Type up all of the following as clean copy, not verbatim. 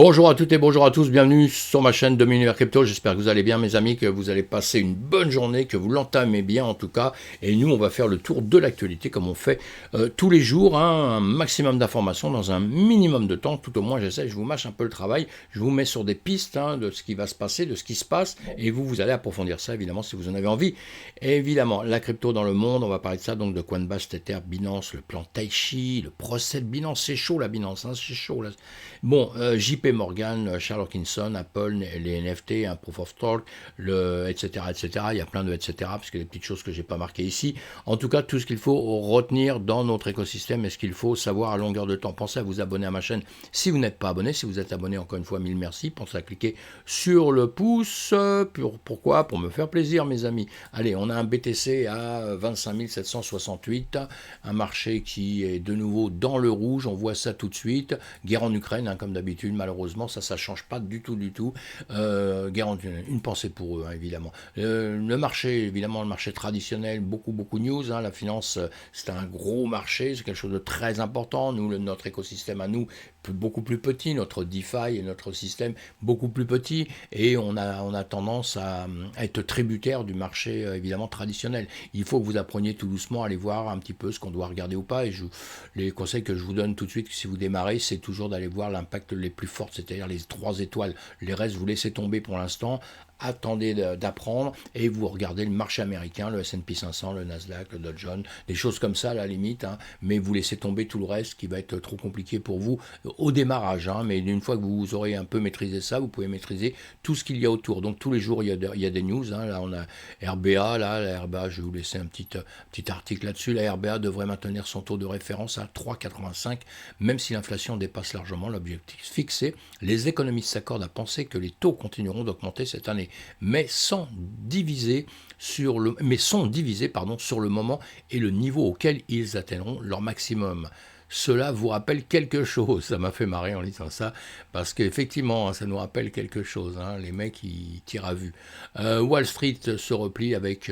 Bonjour à toutes et bonjour à tous, bienvenue sur ma chaîne Demi-Univers Crypto. J'espère que vous allez bien mes amis, que vous allez passer une bonne journée, que vous l'entamez bien en tout cas. Et nous on va faire le tour de l'actualité comme on fait tous les jours, hein, un maximum d'informations dans un minimum de temps. Tout au moins j'essaie, je vous mâche un peu le travail, je vous mets sur des pistes de ce qui va se passer, de ce qui se passe. Et vous allez approfondir ça évidemment si vous en avez envie. Et évidemment, la crypto dans le monde, on va parler de ça, donc de Coinbase, Tether, Binance, le plan Tai-Chi, le procès de Binance. C'est chaud la Binance, hein, c'est chaud là. Bon, JP Morgan, Charles Hoskinson, Apple, les NFT, un Proof of Stake, etc., etc. Il y a plein de etc. parce que des petites choses que j'ai pas marquées ici. En tout cas, tout ce qu'il faut retenir dans notre écosystème et ce qu'il faut savoir à longueur de temps. Pensez à vous abonner à ma chaîne si vous n'êtes pas abonné. Si vous êtes abonné, encore une fois, mille merci. Pensez à cliquer sur le pouce. Pourquoi? Pour me faire plaisir, mes amis. Allez, on a un BTC à 25 768, un marché qui est de nouveau dans le rouge. On voit ça tout de suite. Guerre en Ukraine, hein, comme d'habitude, malheureusement, ça change pas du tout, du tout. Guerre en Ukraine, une pensée pour eux, hein, évidemment. Le marché, évidemment, le marché traditionnel, beaucoup de news. Hein, la finance, c'est un gros marché, c'est quelque chose de très important. Nous, notre écosystème à nous, beaucoup plus petit, notre DeFi et notre système beaucoup plus petit, et on a tendance à être tributaire du marché évidemment traditionnel. Il faut que vous appreniez tout doucement à aller voir un petit peu ce qu'on doit regarder ou pas, et les conseils que je vous donne tout de suite si vous démarrez, c'est toujours d'aller voir l'impact les plus forts, c'est-à-dire les 3 étoiles. Les restes, vous laissez tomber pour l'instant. Attendez d'apprendre et vous regardez le marché américain, le S&P 500, le Nasdaq, le Dow Jones, des choses comme ça à la limite, hein, mais vous laissez tomber tout le reste qui va être trop compliqué pour vous au démarrage, hein, mais une fois que vous aurez un peu maîtrisé ça, vous pouvez maîtriser tout ce qu'il y a autour. Donc tous les jours, il y a des news, hein, là on a RBA, la RBA, je vais vous laisser un petit article là-dessus, la RBA devrait maintenir son taux de référence à 3,85, même si l'inflation dépasse largement l'objectif fixé. Les économistes s'accordent à penser que les taux continueront d'augmenter cette année, mais sont divisés sur le moment et le niveau auquel ils atteindront leur maximum. Cela vous rappelle quelque chose, ça m'a fait marrer en lisant ça, parce qu'effectivement, ça nous rappelle quelque chose, hein, les mecs, ils tirent à vue. Wall Street se replie avec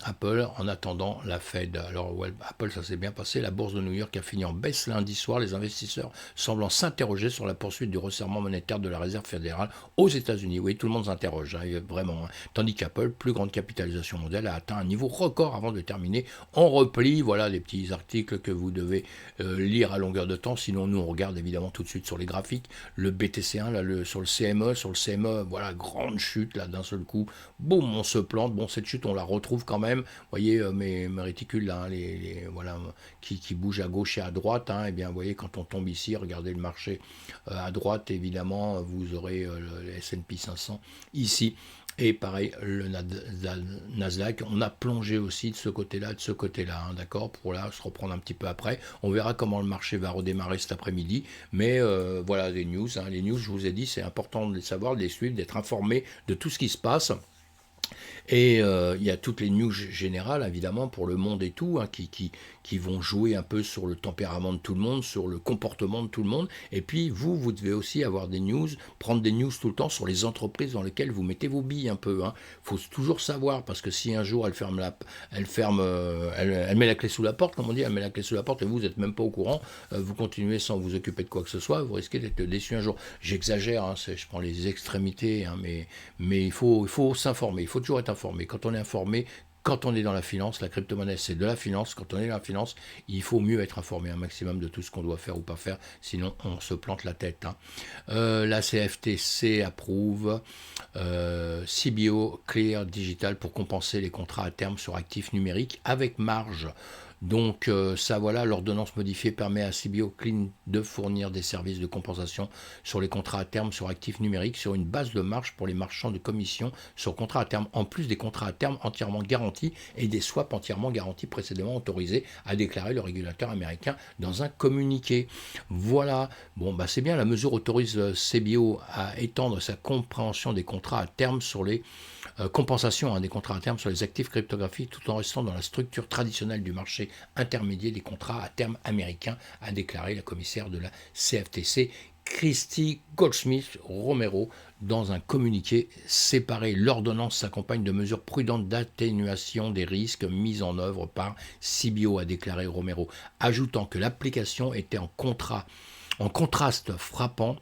Apple en attendant la Fed. Alors, Apple, ça s'est bien passé, la bourse de New York a fini en baisse lundi soir, les investisseurs semblant s'interroger sur la poursuite du resserrement monétaire de la Réserve fédérale aux États-Unis. Oui, tout le monde s'interroge, hein, vraiment. Hein. Tandis qu'Apple, plus grande capitalisation mondiale, a atteint un niveau record avant de terminer en repli. Voilà des petits articles que vous devez lire à longueur de temps, sinon nous on regarde évidemment tout de suite sur les graphiques, le BTC1 là, sur le CME, voilà, grande chute là d'un seul coup, boum, on se plante, bon cette chute on la retrouve quand même, vous voyez mes réticules là, hein, voilà, qui bougent à gauche et à droite, hein, et bien vous voyez quand on tombe ici, regardez le marché à droite évidemment, vous aurez le S&P 500 ici, et pareil, le Nasdaq, on a plongé aussi de ce côté-là, hein, d'accord, pour là se reprendre un petit peu après. On verra comment le marché va redémarrer cet après-midi. Mais voilà les news. Hein. Les news, je vous ai dit, c'est important de les savoir, de les suivre, d'être informé de tout ce qui se passe. Et il y a toutes les news générales, évidemment, pour le monde et tout, hein, qui vont jouer un peu sur le tempérament de tout le monde, sur le comportement de tout le monde. Et puis, vous devez aussi avoir des news, prendre des news tout le temps sur les entreprises dans lesquelles vous mettez vos billes un peu. Hein. Faut toujours savoir, parce que si un jour elle met la clé sous la porte, comme on dit, elle met la clé sous la porte et vous n'êtes même pas au courant, vous continuez sans vous occuper de quoi que ce soit, vous risquez d'être déçu un jour. J'exagère, hein, je prends les extrémités, hein, mais il faut s'informer, il faut toujours être informé. Quand on est informé, quand on est dans la finance, la crypto-monnaie c'est de la finance, quand on est dans la finance, il faut mieux être informé un maximum de tout ce qu'on doit faire ou pas faire, sinon on se plante la tête. Hein. La CFTC approuve CBO Clear Digital pour compenser les contrats à terme sur actifs numériques avec marge. Donc ça voilà, l'ordonnance modifiée permet à CBO Clean de fournir des services de compensation sur les contrats à terme sur actifs numériques sur une base de marge pour les marchands de commission sur contrats à terme, en plus des contrats à terme entièrement garantis et des swaps entièrement garantis précédemment autorisés, a déclaré le régulateur américain dans un communiqué. Voilà, bon bah c'est bien, la mesure autorise CBO à étendre sa compréhension des contrats à terme sur les compensation des contrats à terme sur les actifs cryptographiques tout en restant dans la structure traditionnelle du marché intermédiaire des contrats à terme américains, a déclaré la commissaire de la CFTC, Christy Goldsmith Romero, dans un communiqué séparé. L'ordonnance s'accompagne de mesures prudentes d'atténuation des risques mises en œuvre par CBO, a déclaré Romero, ajoutant que l'application était en contraste frappant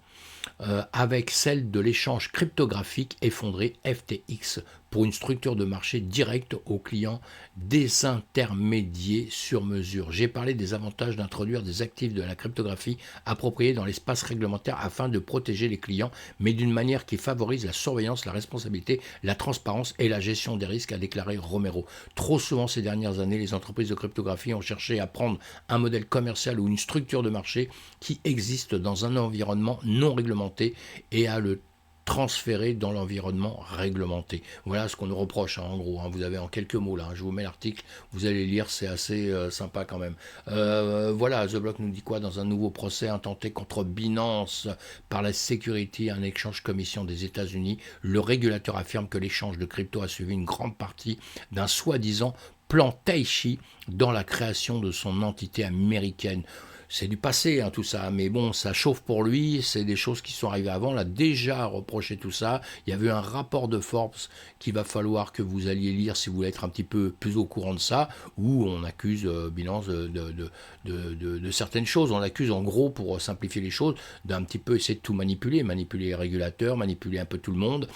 avec celle de l'échange cryptographique effondré FTX pour une structure de marché directe aux clients désintermédiés sur mesure. J'ai parlé des avantages d'introduire des actifs de la cryptographie appropriés dans l'espace réglementaire afin de protéger les clients, mais d'une manière qui favorise la surveillance, la responsabilité, la transparence et la gestion des risques, a déclaré Romero. Trop souvent ces dernières années, les entreprises de cryptographie ont cherché à prendre un modèle commercial ou une structure de marché qui existe dans un environnement non réglementé et à le transférer dans l'environnement réglementé. Voilà ce qu'on nous reproche, en gros. Vous avez en quelques mots, là, je vous mets l'article, vous allez lire, c'est assez sympa quand même. Voilà, The Block nous dit quoi? Dans un nouveau procès intenté contre Binance par la Security and Exchange Commission des États-Unis, le régulateur affirme que l'échange de crypto a suivi une grande partie d'un soi-disant plan Tai-Chi dans la création de son entité américaine. C'est du passé, tout ça, mais bon, ça chauffe pour lui, c'est des choses qui sont arrivées avant, on a déjà reproché tout ça, il y avait un rapport de Forbes qu'il va falloir que vous alliez lire si vous voulez être un petit peu plus au courant de ça, où on accuse Binance de certaines choses, on l'accuse en gros, pour simplifier les choses, d'un petit peu essayer de tout manipuler les régulateurs, manipuler un peu tout le monde.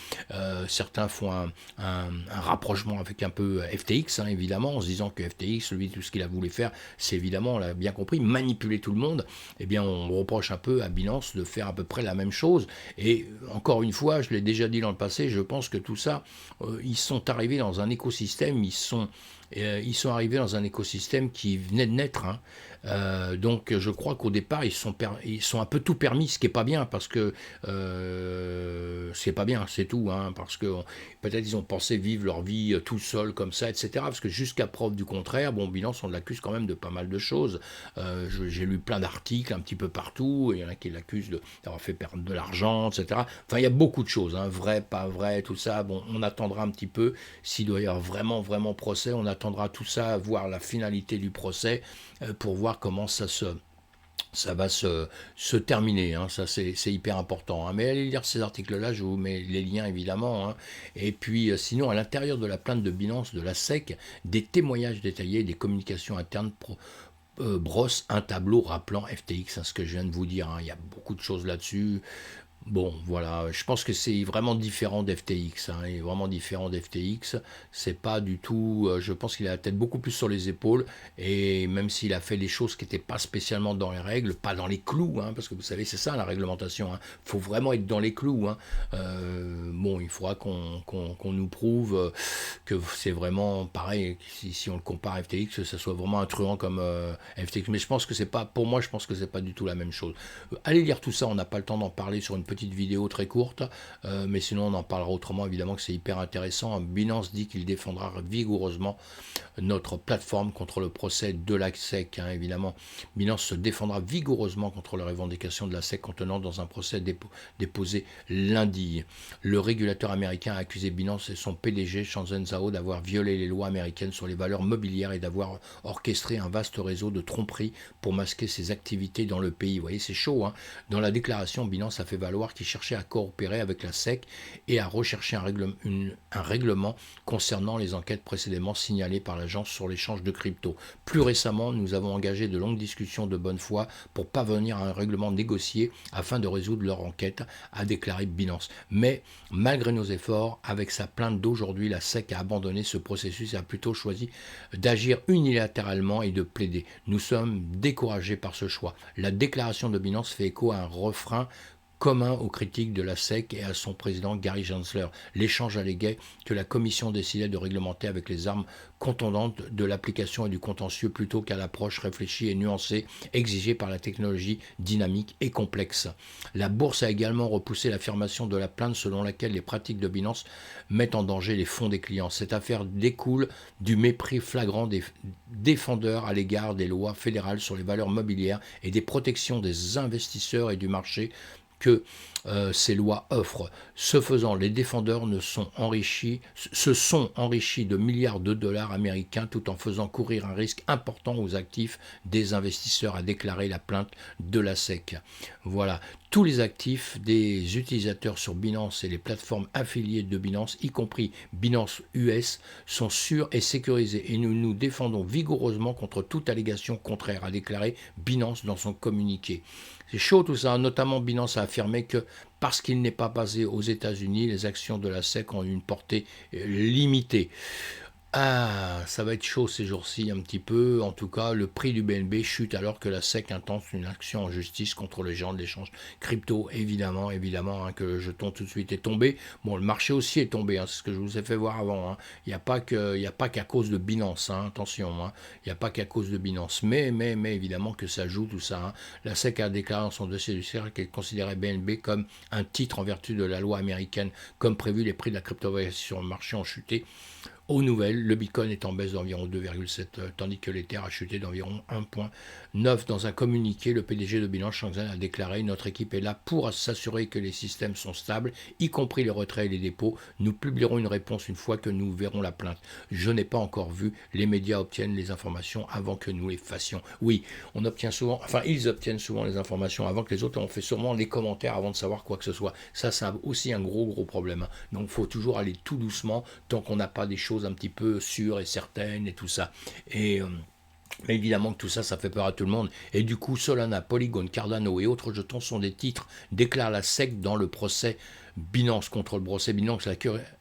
Certains font un rapprochement avec un peu FTX, évidemment, en se disant que FTX, lui, tout ce qu'il a voulu faire, c'est évidemment, on l'a bien compris, manipuler tout le monde. Eh bien, on reproche un peu à Binance de faire à peu près la même chose. Et encore une fois, je l'ai déjà dit dans le passé, je pense que tout ça, ils sont arrivés dans un écosystème, ils sont arrivés dans un écosystème qui venait de naître. Donc je crois qu'au départ, ils sont un peu tout permis, ce qui n'est pas bien, parce que c'est pas bien, c'est tout. Parce que peut-être ils ont pensé vivre leur vie tout seul comme ça, etc. Parce que jusqu'à preuve du contraire, bon, Binance, on l'accuse quand même de pas mal de choses. J'ai lu plein d'articles un petit peu partout, il y en a qui l'accusent d'avoir fait perdre de l'argent, etc. Enfin, il y a beaucoup de choses, vrai, pas vrai, tout ça. Bon, on attendra un petit peu, s'il doit y avoir vraiment procès, on attendra tout ça, voir la finalité du procès, pour voir comment ça va se terminer, ça c'est hyper important. Mais allez lire ces articles-là, je vous mets les liens évidemment. Et puis sinon, à l'intérieur de la plainte de Binance, de la SEC, des témoignages détaillés, des communications internes brossent un tableau rappelant FTX, ce que je viens de vous dire. Il y a beaucoup de choses là-dessus. Bon, voilà, je pense que c'est vraiment différent d'FTX, il est vraiment différent d'FTX, c'est pas du tout, je pense qu'il a la tête beaucoup plus sur les épaules, et même s'il a fait des choses qui n'étaient pas spécialement dans les règles, pas dans les clous, parce que vous savez, c'est ça la réglementation, faut vraiment être dans les clous, bon, il faudra qu'on nous prouve que c'est vraiment pareil, si on le compare à FTX, que ça soit vraiment un truand comme FTX, mais je pense que c'est pas, pour moi, je pense que c'est pas du tout la même chose. Allez lire tout ça, on n'a pas le temps d'en parler sur une petite vidéo très courte, mais sinon on en parlera autrement, évidemment que c'est hyper intéressant. Binance dit qu'il défendra vigoureusement notre plateforme contre le procès de la SEC, évidemment. Binance se défendra vigoureusement contre les revendications de la SEC contenant dans un procès déposé lundi. Le régulateur américain a accusé Binance et son PDG, Shenzhen Zhao, d'avoir violé les lois américaines sur les valeurs mobilières et d'avoir orchestré un vaste réseau de tromperies pour masquer ses activités dans le pays. Vous voyez, c'est chaud. Dans la déclaration, Binance a fait valoir qu'il cherchait à coopérer avec la SEC et à rechercher un règlement concernant les enquêtes précédemment signalées par l'agence sur l'échange de crypto. Plus récemment, nous avons engagé de longues discussions de bonne foi pour parvenir à un règlement négocié afin de résoudre leur enquête, a déclaré Binance. Mais malgré nos efforts, avec sa plainte d'aujourd'hui, la SEC a abandonné ce processus et a plutôt choisi d'agir unilatéralement et de plaider. Nous sommes découragés par ce choix. La déclaration de Binance fait écho à un refrain commun aux critiques de la SEC et à son président Gary Gensler. L'échange alléguait que la commission décidait de réglementer avec les armes contondantes de l'application et du contentieux plutôt qu'à l'approche réfléchie et nuancée exigée par la technologie dynamique et complexe. La bourse a également repoussé l'affirmation de la plainte selon laquelle les pratiques de Binance mettent en danger les fonds des clients. Cette affaire découle du mépris flagrant des défendeurs à l'égard des lois fédérales sur les valeurs mobilières et des protections des investisseurs et du marché que ces lois offrent. Ce faisant, les défendeurs se sont enrichis de milliards de dollars américains tout en faisant courir un risque important aux actifs des investisseurs, a déclaré la plainte de la SEC. Voilà, tous les actifs des utilisateurs sur Binance et les plateformes affiliées de Binance, y compris Binance US, sont sûrs et sécurisés et nous nous défendons vigoureusement contre toute allégation contraire, a déclaré Binance dans son communiqué. C'est chaud tout ça, notamment Binance a affirmé que parce qu'il n'est pas basé aux États-Unis, les actions de la SEC ont une portée limitée. Ah, ça va être chaud ces jours-ci un petit peu. En tout cas, le prix du BNB chute alors que la SEC intente une action en justice contre les géants de l'échange crypto. Évidemment, hein, que le jeton tout de suite est tombé. Bon, le marché aussi est tombé, hein, c'est ce que je vous ai fait voir avant. Hein. Il n'y a pas qu'à cause de Binance, hein, attention. Hein. Il n'y a pas qu'à cause de Binance. Mais évidemment que ça joue tout ça. Hein. La SEC a déclaré dans son dossier du CERC qu'elle considérait BNB comme un titre en vertu de la loi américaine. Comme prévu, les prix de la crypto-monnaie sur le marché ont chuté. Aux nouvelles, le Bitcoin est en baisse d'environ 2,7, tandis que l'Ether a chuté d'environ 1,9. Dans un communiqué, le PDG de Binance, Shangzhen, a déclaré « Notre équipe est là pour s'assurer que les systèmes sont stables, y compris les retraits et les dépôts. Nous publierons une réponse une fois que nous verrons la plainte. Je n'ai pas encore vu. Les médias obtiennent les informations avant que nous les fassions. » Oui, on obtient souvent, ils obtiennent souvent les informations avant que les autres. On fait sûrement les commentaires avant de savoir quoi que ce soit. Ça, c'est aussi un gros problème. Hein. Donc, il faut toujours aller tout doucement tant qu'on n'a pas des choses un petit peu sûres et certaines et tout ça. Mais évidemment que tout ça, ça fait peur à tout le monde. Et du coup, Solana, Polygon, Cardano et autres jetons sont des titres, déclare la SEC dans le procès Binance contre le procès Binance.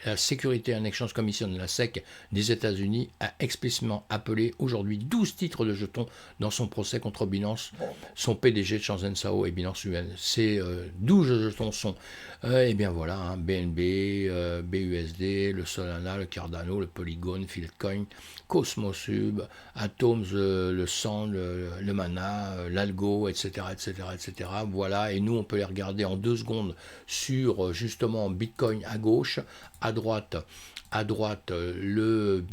La Security and Exchange Commission de la SEC des États-Unis a explicitement appelé aujourd'hui 12 titres de jetons dans son procès contre Binance, son PDG Shenzhen Zhao et Binance UN. Ces 12 jetons sont, eh bien voilà, hein, BNB, BUSD, le Solana, le Cardano, le Polygon, Filecoin, Cosmosub, Atoms, le Sand, le Mana, l'Algo, etc., etc. Voilà, et nous on peut les regarder en 2 secondes sur justement Bitcoin à gauche, à droite le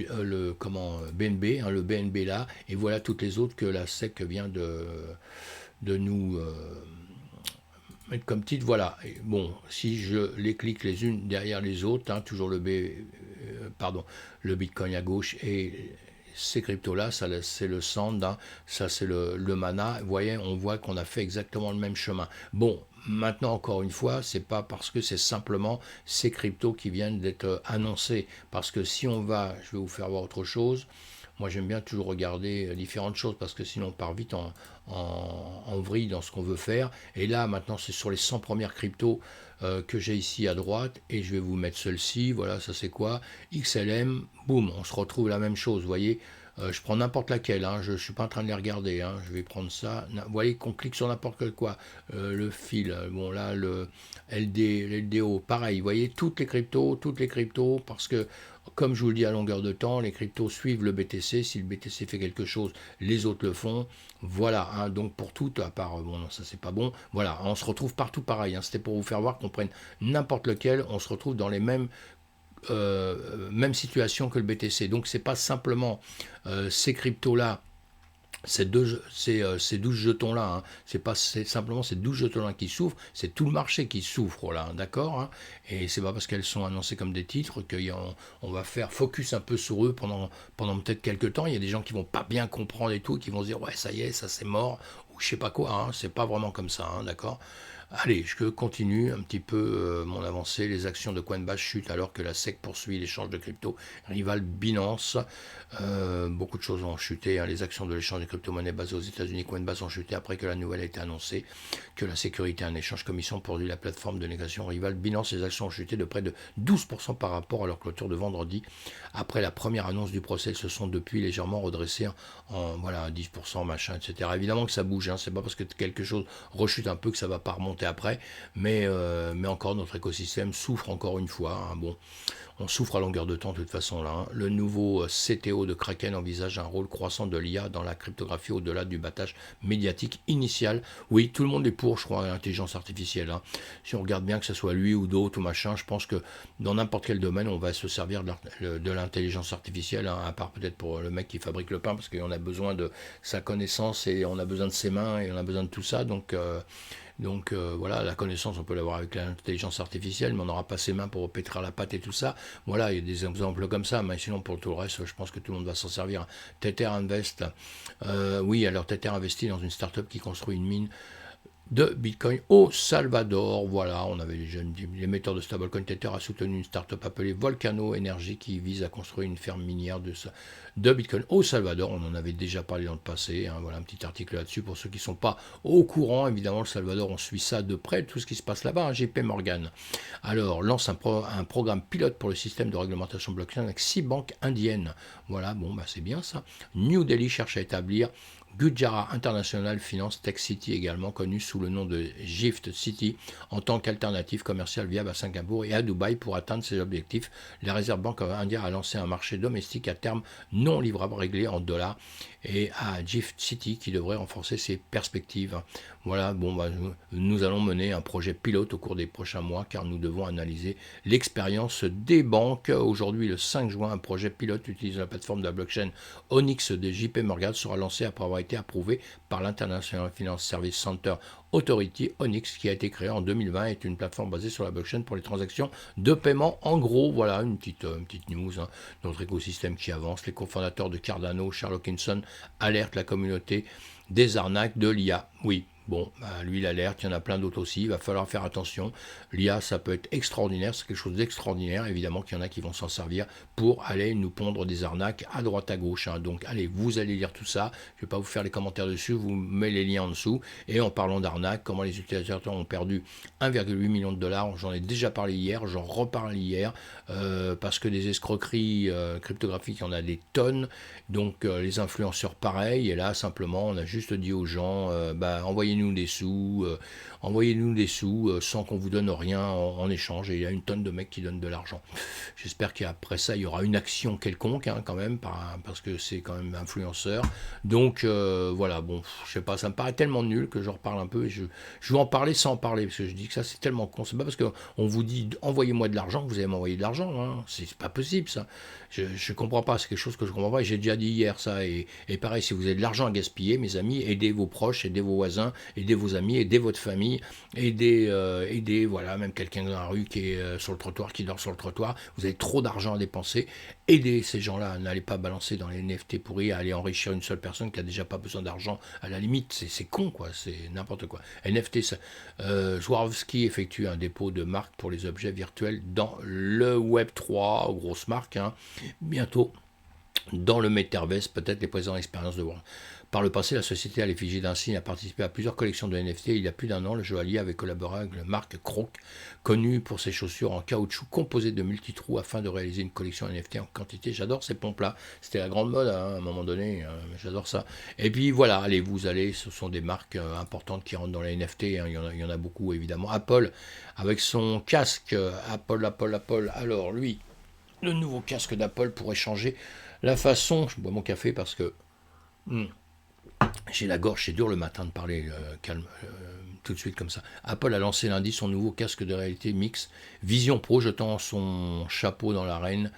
BNB, hein, le BNB là, et voilà toutes les autres que la SEC vient de nous mettre comme titre. Voilà. Et bon, si je les clique les unes derrière les autres, hein, toujours le Bitcoin à gauche et ces cryptos-là, ça c'est le Sand, hein, ça c'est le Mana. Vous voyez, on voit qu'on a fait exactement le même chemin. Bon, maintenant, encore une fois, c'est pas parce que c'est simplement ces cryptos qui viennent d'être annoncés. Parce que si on va, je vais vous faire voir autre chose. Moi, j'aime bien toujours regarder différentes choses parce que sinon on part vite en vrille dans ce qu'on veut faire. Et là, maintenant, c'est sur les 100 premières cryptos que j'ai ici à droite. Et je vais vous mettre celle-ci. Voilà, ça c'est quoi? XLM. Boum, on se retrouve la même chose, vous voyez. Je prends n'importe laquelle, hein, je ne suis pas en train de les regarder, hein, je vais prendre ça. Vous voyez qu'on clique sur n'importe quoi. Le fil, bon là, le LDO, pareil, vous voyez, toutes les cryptos, parce que, comme je vous le dis à longueur de temps, les cryptos suivent le BTC. Si le BTC fait quelque chose, les autres le font. Voilà, hein, donc pour toutes, à part, bon, non, ça c'est pas bon. Voilà, on se retrouve partout pareil. Hein, c'était pour vous faire voir qu'on prenne n'importe lequel, on se retrouve dans les mêmes même situation que le BTC. Donc c'est pas simplement ces cryptos-là, ces 12 jetons-là, hein, c'est simplement ces 12 jetons-là qui souffrent, c'est tout le marché qui souffre, là, hein, d'accord, hein, et c'est pas parce qu'elles sont annoncées comme des titres qu'on va faire focus un peu sur eux pendant peut-être quelques temps. Il y a des gens qui vont pas bien comprendre et tout, qui vont se dire ouais ça y est, ça c'est mort, ou je sais pas quoi, hein, c'est pas vraiment comme ça, hein, d'accord. Allez, je continue un petit peu mon avancée. Les actions de Coinbase chutent alors que la SEC poursuit l'échange de crypto rival Binance. Beaucoup de choses ont chuté. Hein. Les actions de l'échange de crypto-monnaies basées aux États-Unis, Coinbase, ont chuté après que la nouvelle a été annoncée que la sécurité en échange commission produit la plateforme de négociation rivale Binance. Les actions ont chuté de près de 12% par rapport à leur clôture de vendredi. Après la première annonce du procès, elles se sont depuis légèrement redressées en voilà, 10%, machin, etc. Évidemment que ça bouge. Hein. C'est pas parce que quelque chose rechute un peu que ça va pas remonter après, mais encore notre écosystème souffre encore une fois. Hein. Bon, on souffre à longueur de temps de toute façon là. Hein. Le nouveau CTO de Kraken envisage un rôle croissant de l'IA dans la cryptographie au-delà du battage médiatique initial. Oui, tout le monde est pour, je crois, l'intelligence artificielle. Hein. Si on regarde bien que ce soit lui ou d'autres ou machin, je pense que dans n'importe quel domaine, on va se servir de l'intelligence artificielle, hein, à part peut-être pour le mec qui fabrique le pain, parce qu'on a besoin de sa connaissance et on a besoin de ses mains et on a besoin de tout ça. Donc voilà, la connaissance, on peut l'avoir avec l'intelligence artificielle, mais on n'aura pas ses mains pour pétrir la pâte et tout ça. Voilà, il y a des exemples comme ça, mais sinon pour tout le reste, je pense que tout le monde va s'en servir. Tether Invest, oui, alors Tether investit dans une start-up qui construit une mine de Bitcoin au Salvador. Voilà, on avait déjà l'émetteur de stablecoin Tether a soutenu une start-up appelée Volcano Energy qui vise à construire une ferme minière de Bitcoin au Salvador. On en avait déjà parlé dans le passé. Voilà un petit article là-dessus pour ceux qui ne sont pas au courant. Évidemment, le Salvador, on suit ça de près, tout ce qui se passe là-bas. JP Morgan, alors, lance un programme pilote pour le système de réglementation blockchain avec 6 banques indiennes. Voilà, bon, c'est bien ça. New Delhi cherche à établir Gujarat International Finance Tech City, également connu sous le nom de Gift City, en tant qu'alternative commerciale viable à Singapour et à Dubaï pour atteindre ses objectifs. La Réserve Banque indienne a lancé un marché domestique à terme non livrable réglé en dollars et à Gift City qui devrait renforcer ses perspectives. Voilà, bon, nous allons mener un projet pilote au cours des prochains mois car nous devons analyser l'expérience des banques. Aujourd'hui, le 5 juin, un projet pilote utilisant la plateforme de la blockchain Onyx de JP Morgan sera lancé après avoir été approuvé par l'International Finance Service Center Authority. Onyx, qui a été créé en 2020, est une plateforme basée sur la blockchain pour les transactions de paiement. En gros, voilà une petite news, notre écosystème qui avance. Les cofondateurs de Cardano, Charles Hoskinson, alertent la communauté des arnaques de l'IA. Oui. Bon, lui, il alerte, il y en a plein d'autres aussi, il va falloir faire attention. L'IA, ça peut être extraordinaire, c'est quelque chose d'extraordinaire, évidemment qu'il y en a qui vont s'en servir pour aller nous pondre des arnaques à droite à gauche. Donc, allez, vous allez lire tout ça, je ne vais pas vous faire les commentaires dessus, vous mettez les liens en dessous. Et en parlant d'arnaque, comment les utilisateurs ont perdu 1,8 million de dollars, j'en ai déjà parlé hier, j'en reparle hier, parce que des escroqueries cryptographiques, il y en a des tonnes, donc les influenceurs pareil, et là, simplement, on a juste dit aux gens, envoyez-nous des sous, sans qu'on vous donne rien en échange, et il y a une tonne de mecs qui donnent de l'argent. J'espère qu'après ça il y aura une action quelconque quand même, parce que c'est quand même influenceur. Donc voilà, bon, je sais pas, ça me paraît tellement nul que j'en reparle un peu, et je vais en parler sans en parler, parce que je dis que ça c'est tellement con. C'est pas parce qu'on vous dit envoyez-moi de l'argent que vous allez m'envoyer de l'argent, c'est pas possible ça. Je comprends pas, c'est quelque chose que je comprends pas, et j'ai déjà dit hier ça, et pareil, si vous avez de l'argent à gaspiller, mes amis, aidez vos proches, aidez vos voisins, aidez vos amis, aidez votre famille, aidez voilà, même quelqu'un dans la rue qui est sur le trottoir, qui dort sur le trottoir, vous avez trop d'argent à dépenser, aidez ces gens-là, n'allez pas balancer dans les NFT pourris, à aller enrichir une seule personne qui a déjà pas besoin d'argent, à la limite, c'est con quoi, c'est n'importe quoi. NFT, Swarovski effectue un dépôt de marque pour les objets virtuels dans le Web3, grosse marque, bientôt dans le Metaverse, peut-être les présents expériences de World. Par le passé, la société à l'effigie d'un signe a participé à plusieurs collections de NFT. Il y a plus d'un an, le joaillier avait collaboré avec la marque Croc, connue pour ses chaussures en caoutchouc composées de multitrous afin de réaliser une collection NFT en quantité. J'adore ces pompes-là. C'était la grande mode à un moment donné. J'adore ça. Et puis voilà, allez, ce sont des marques importantes qui rentrent dans les NFT. Il y en a beaucoup, évidemment. Apple, avec son casque, Apple. Alors, lui, le nouveau casque d'Apple pourrait changer la façon. Je bois mon café parce que j'ai la gorge, c'est dur le matin de parler calme, tout de suite comme ça. Apple a lancé lundi son nouveau casque de réalité mixte Vision Pro, jetant son chapeau dans l'arène,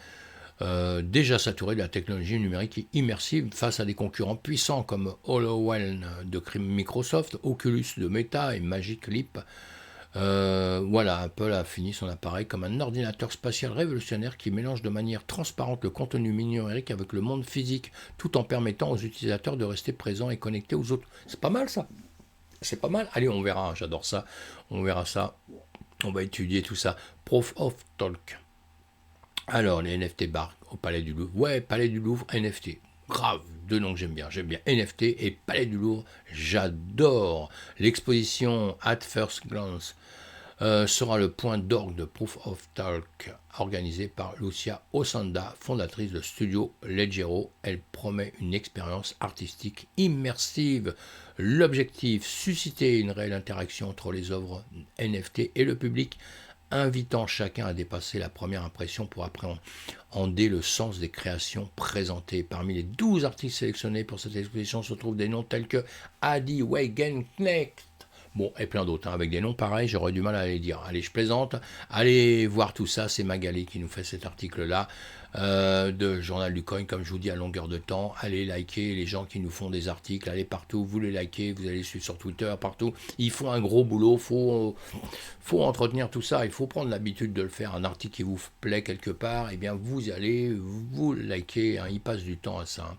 déjà saturé de la technologie numérique immersive face à des concurrents puissants comme HoloLens de Microsoft, Oculus de Meta et Magic Leap. Voilà, Apple a fini son appareil comme un ordinateur spatial révolutionnaire qui mélange de manière transparente le contenu numérique avec le monde physique, tout en permettant aux utilisateurs de rester présents et connectés aux autres. C'est pas mal ça. C'est pas mal. Allez, on verra, j'adore ça. On verra ça. On va étudier tout ça. Proof of Talk. Alors, les NFT bar au Palais du Louvre. Ouais, Palais du Louvre, NFT. Grave, deux noms que j'aime bien. J'aime bien NFT et Palais du Louvre. J'adore. L'exposition At First Glance sera le point d'orgue de Proof of Talk organisé par Lucia Osanda, fondatrice de studio Leggero. Elle promet une expérience artistique immersive. L'objectif, susciter une réelle interaction entre les œuvres NFT et le public, invitant chacun à dépasser la première impression pour appréhender le sens des créations présentées. Parmi les 12 artistes sélectionnés pour cette exposition se trouvent des noms tels que Adi Wagenknecht, bon, et plein d'autres, avec des noms pareils, j'aurais du mal à les dire. Allez, je plaisante, allez voir tout ça, c'est Magali qui nous fait cet article-là. de Journal du Coin, comme je vous dis, à longueur de temps. Allez liker les gens qui nous font des articles, allez partout, vous les likez, vous allez suivre sur Twitter, partout. Ils font un gros boulot, faut entretenir tout ça, il faut prendre l'habitude de le faire. Un article qui vous plaît quelque part, eh bien vous allez, vous likez, hein, il passe du temps à ça. Hein.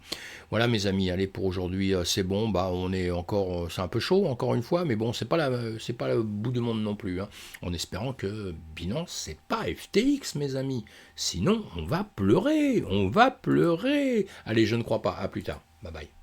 Voilà mes amis, allez pour aujourd'hui, c'est bon, bah on est encore, c'est un peu chaud encore une fois, mais bon, c'est pas le bout du monde non plus. Hein. En espérant que Binance, c'est pas FTX mes amis. Sinon, on va pleurer. Allez, je ne crois pas. À plus tard. Bye bye.